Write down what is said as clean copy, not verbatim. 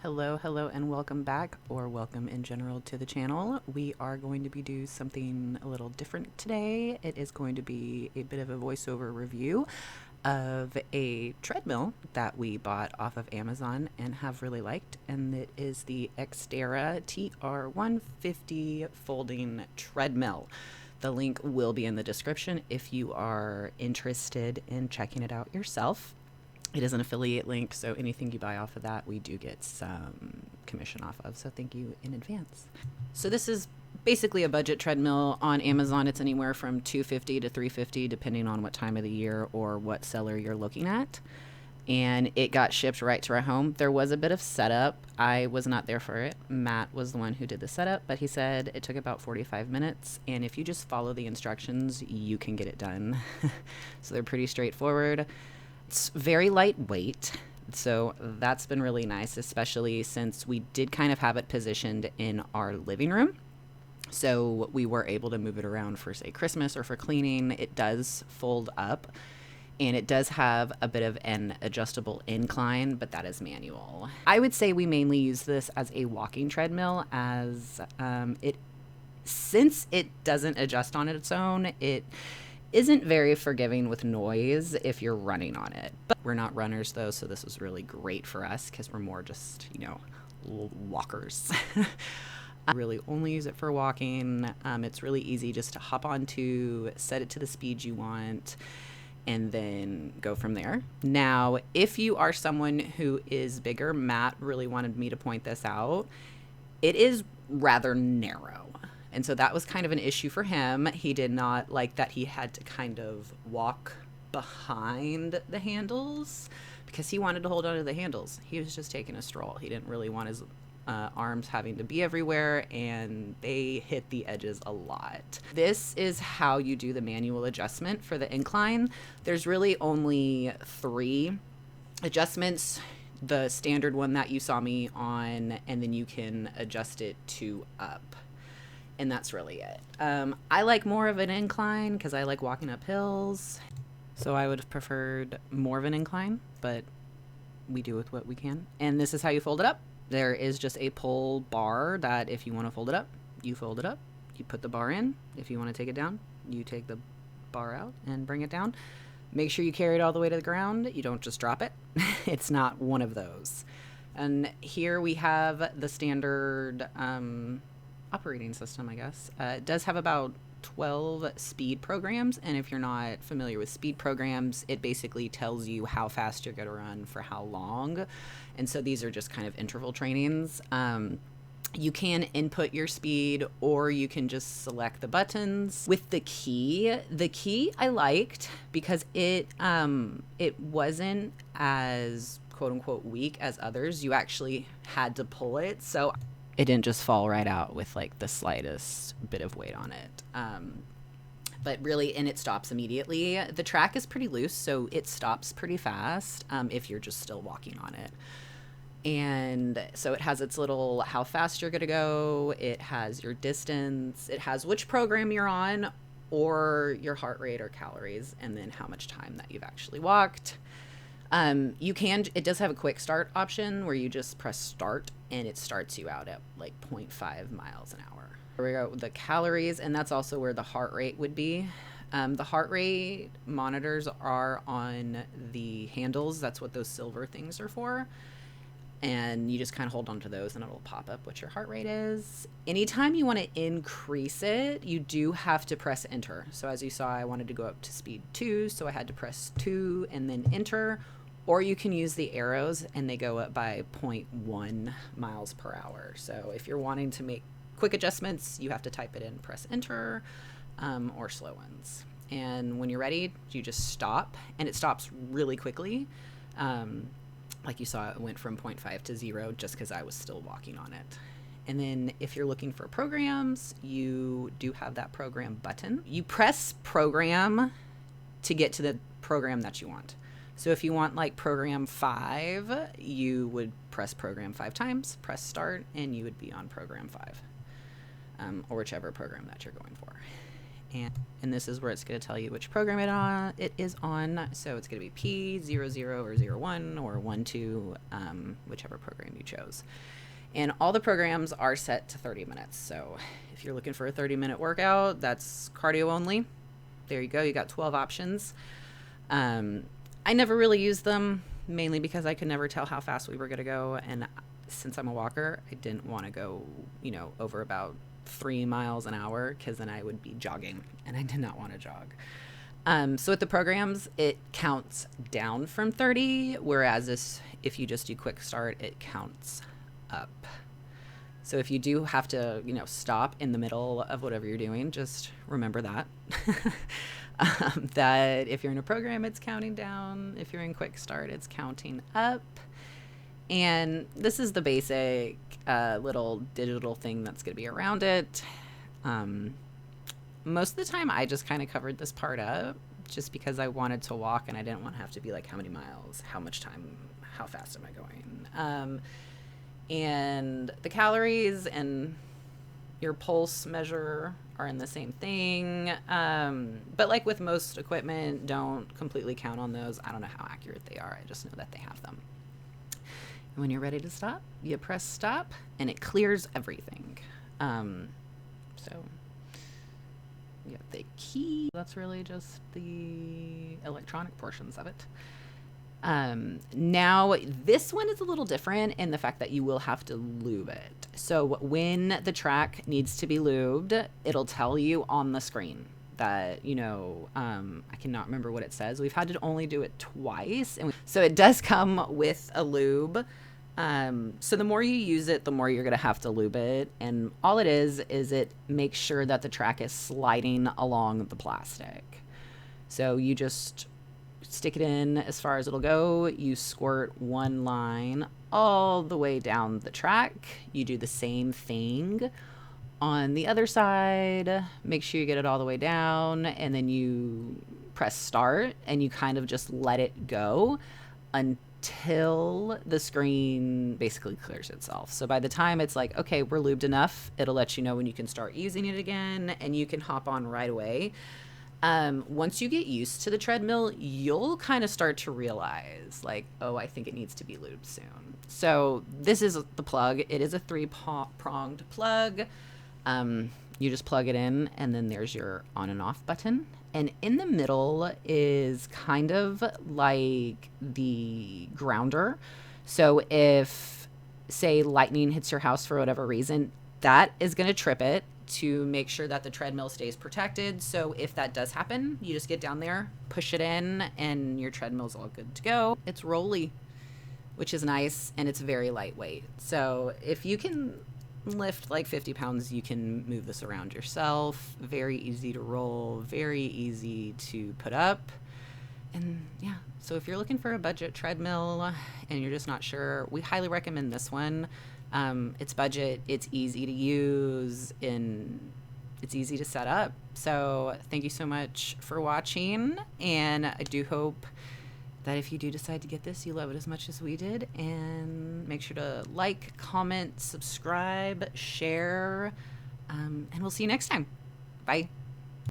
Hello, and welcome back, or welcome in general to the channel. We are going to be doing something a little different today. It is going to be a bit of a voiceover review of a treadmill that we bought off of Amazon and have really liked, and it is the Xterra TR150 folding treadmill. The link will be in the description if you are interested in checking it out yourself. It is an affiliate link, so anything you buy off of that, we do get some commission off of, so thank you in advance. So this is basically a budget treadmill. On Amazon, it's anywhere from $250 to $350, depending on what time of the year or what seller you're looking at. And it got shipped right to our home. There was a bit of setup. I was not there for it. Matt was the one who did the setup, but he said it took about 45 minutes, and if you just follow the instructions, you can get it done. So they're pretty straightforward. It's very lightweight, so that's been really nice, especially since we did kind of have it positioned in our living room. So we were able to move it around for, say, Christmas or for cleaning. It does fold up, and it does have a bit of an adjustable incline, but that is manual. I would say we mainly use this as a walking treadmill, as since it doesn't adjust on its own, it isn't very forgiving with noise if you're running on it. But we're not runners though, so this was really great for us because we're more just, walkers. I really only use it for walking. It's really easy just to hop onto, set it to the speed you want, and then go from there. Now, if you are someone who is bigger, Matt really wanted me to point this out, it is rather narrow. And so that was kind of an issue for him. He did not like that he had to kind of walk behind the handles because he wanted to hold onto the handles. He was just taking a stroll. He didn't really want his arms having to be everywhere, and they hit the edges a lot. This is how you do the manual adjustment for the incline. There's really only 3 adjustments. The standard one that you saw me on, and then you can adjust it to up. And that's really it. I like more of an incline because I like walking up hills. So I would have preferred more of an incline, but we do with what we can. And this is how you fold it up. There is just a pull bar that if you want to fold it up, you fold it up. You put the bar in. If you want to take it down, you take the bar out and bring it down. Make sure you carry it all the way to the ground. You don't just drop it. It's not one of those. And here we have the standard operating system, I guess. It does have about 12 speed programs, and if you're not familiar with speed programs, it basically tells you how fast you're going to run for how long. And so these are just kind of interval trainings. You can input your speed, or you can just select the buttons. With the key I liked because it wasn't as quote unquote weak as others. You actually had to pull it, so it didn't just fall right out with like the slightest bit of weight on it. But really, and it stops immediately. The track is pretty loose, so it stops pretty fast if you're just still walking on it. And so it has its little how fast you're gonna go. It has your distance. It has which program you're on, or your heart rate or calories, and then how much time that you've actually walked. It does have a quick start option where you just press start and it starts you out at like 0.5 miles an hour. Here we go, the calories, and that's also where the heart rate would be. The heart rate monitors are on the handles. That's what those silver things are for. And you just kind of hold on to those and it'll pop up what your heart rate is. Anytime you want to increase it, you do have to press enter. So as you saw, I wanted to go up to speed 2, so I had to press 2 and then enter. Or you can use the arrows and they go up by 0.1 miles per hour. So if you're wanting to make quick adjustments, you have to type it in, press enter, or slow ones. And when you're ready, you just stop, and it stops really quickly. Like you saw, it went from 0.5 to 0 just because I was still walking on it. And then if you're looking for programs, you do have that program button. You press program to get to the program that you want. So if you want like program 5, you would press program 5 times, press start, and you would be on program 5, or whichever program that you're going for. and this is where it's going to tell you which program it is on. So it's going to be P00 or 01 or 12, whichever program you chose. And all the programs are set to 30 minutes. So if you're looking for a 30-minute workout, that's cardio only. There you go. You got 12 options. I never really used them, mainly because I could never tell how fast we were going to go. And since I'm a walker, I didn't want to go, over about 3 miles an hour, because then I would be jogging, and I did not want to jog. So with the programs, it counts down from 30, whereas if you just do quick start, it counts up. So if you do have to, stop in the middle of whatever you're doing, just remember that. That if you're in a program, it's counting down. If you're in quick start, it's counting up. And this is the basic little digital thing that's going to be around it. Most of the time, I just kind of covered this part up just because I wanted to walk and I didn't want to have to be like, how many miles, how much time, how fast am I going? And the calories and your pulse measure are in the same thing. But like with most equipment, don't completely count on those. I don't know how accurate they are. I just know that they have them. And when you're ready to stop, you press stop and it clears everything. So you have the key. That's really just the electronic portions of it. Now this one is a little different in the fact that you will have to lube it. So when the track needs to be lubed, it'll tell you on the screen that, I cannot remember what it says. We've had to only do it twice. And so it does come with a lube. So the more you use it, the more you're going to have to lube it. And all it is it makes sure that the track is sliding along the plastic. So you just stick it in as far as it'll go. You squirt one line all the way down the track. You do the same thing on the other side. Make sure you get it all the way down, and then you press start and you kind of just let it go until the screen basically clears itself. So by the time it's like, okay, we're lubed enough, it'll let you know when you can start using it again, and you can hop on right away. Once you get used to the treadmill, you'll kind of start to realize like, oh, I think it needs to be lubed soon. So this is the plug. It is a 3-pronged plug. You just plug it in, and then there's your on and off button. And in the middle is kind of like the grounder. So if, say, lightning hits your house for whatever reason, that is going to trip it to make sure that the treadmill stays protected. So if that does happen, you just get down there, push it in, and your treadmill's all good to go. It's rolly, which is nice, and it's very lightweight. So if you can lift like 50 pounds, you can move this around yourself. Very easy to roll, very easy to put up. And yeah, so if you're looking for a budget treadmill and you're just not sure, we highly recommend this one. It's budget, it's easy to use, and it's easy to set up. So thank you so much for watching, and I do hope that if you do decide to get this, you love it as much as we did. And make sure to like, comment, subscribe, share, and we'll see you next time. Bye.